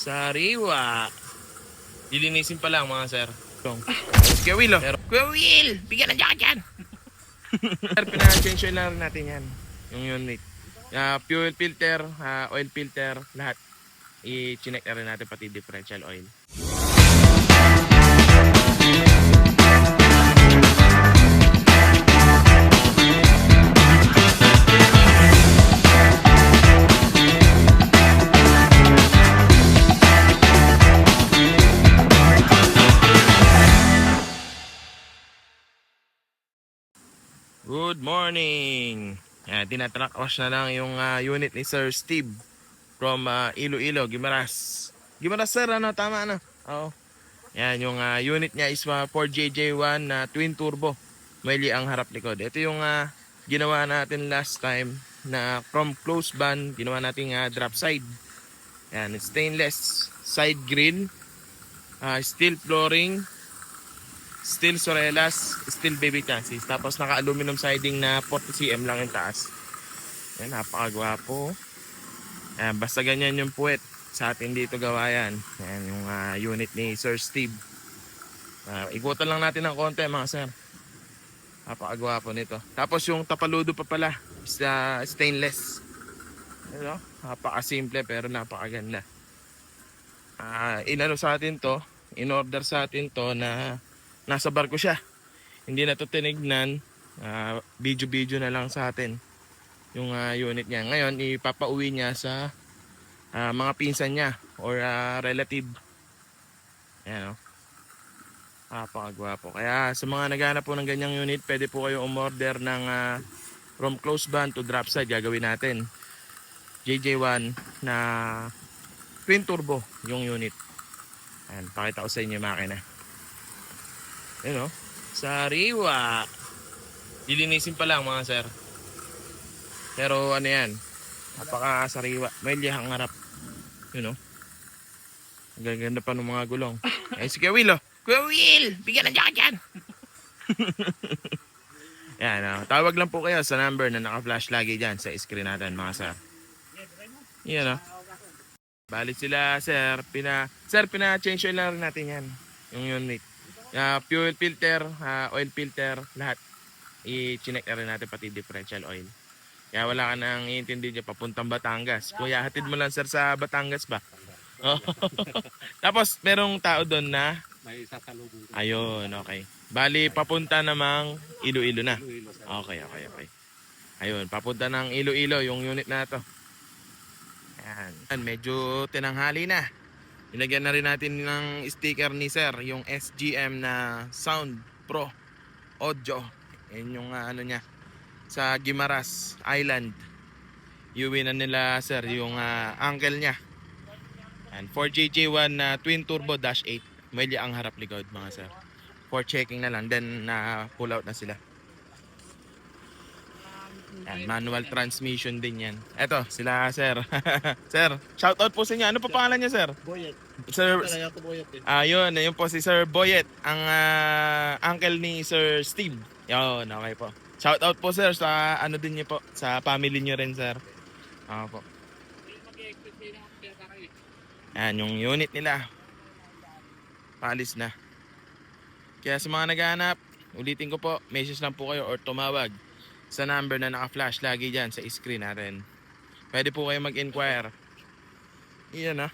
Sariwa. Dilinisin pa lang mga sir. Kuya Will, oh. Kuya Will, bigyan ng jacket yan. Sir, pina-change oil lang natin yan. Yung unit. Fuel filter, oil filter, lahat. I-chinek na rin natin pati differential oil. Good morning! Tinatrack wash na lang yung unit ni Sir Steve from Iloilo, Guimaras. Guimaras sir, ano? Tama ano? Oo. Yan, yung unit niya is 4JJ1 na twin turbo. Maili ang harap likod. Ito yung ginawa natin last time na from close band, ginawa natin drop side. Yan, stainless side grill, steel flooring, steel sorelas, steel baby chassis. Tapos naka-aluminum siding na 40 cm lang yung taas. Yan, napakagwapo. Yan, basta ganyan yung puwet. Sa atin dito gawa yan. Yan yung unit ni Sir Steve. Ikutan lang natin ng konti mga sir. Napakagwapo nito. Tapos yung tapaludo pa pala is stainless. Ano? Napakasimple pero napakaganda. Inano sa atin to, in-order sa atin to na nasa barko siya. Hindi na to tinignan. Video na lang sa atin yung unit niya. Ngayon ipapauwi niya sa mga pinsan niya or relative. Ayan o. Napakagwapo. Kaya sa mga naghanap po ng ganyang unit, pwede po kayo umorder ng from close band to drop side. Gagawin natin JJ1 na twin turbo yung unit. Ayan, pakita ko sa inyo yung makina. Ayan o. Sariwa. Dilinisin pa lang mga sir. Pero ano yan, napaka sariwa. May lihang harap. Yun o. Ang ganda pa ng mga gulong. Ay si Kuya Will, oh. Kuya Will, bigyan ng jacket yan. Yan, tawag lang po kayo sa number na naka-flash lagi dyan sa screen natin mga sir. Yan o. Balit sila sir. Pina-change oil lang rin natin yan. Yung unit. Fuel filter, oil filter, lahat. I-chinek na rin natin pati differential oil. Kaya wala ka nang iintindi dyan papuntang Batangas. Kuya, hatid mo lang sir sa Batangas ba? Tapos merong tao doon na may sasalubong. ayun, okay. Bali, papunta namang Iloilo na. Okay. Ayun, papunta ng Iloilo yung unit na to. Ayan, medyo tinanghali na. Ilagyan na rin natin ng sticker ni sir, yung SGM na Sound Pro Audio. Yan yung ano niya, sa Guimaras Island. Iuwi na nila sir, yung uncle niya. And 4JJ1 na twin turbo dash 8. May ang harap likod mga sir. For checking na lang, then pull out na sila. Yan, manual transmission din yan. Eto, sila sir. Sir, shout out po sa inyo. Ano pa pangalan niya sir? Boyet. Sir, Talaga ko Boyet eh. yun po si Sir Boyet, ang uncle ni Sir Steve. Yun, okay po. Shout out po sir sa ano din niyo po, sa family niyo rin sir. Po. Yan, yung unit nila. Paalis na. Kaya sa mga naghahanap, ulitin ko po, message lang po kayo or tumawag sa number na naka-flash lagi dyan sa screen natin. Pwede po kayo mag-inquire. Iyan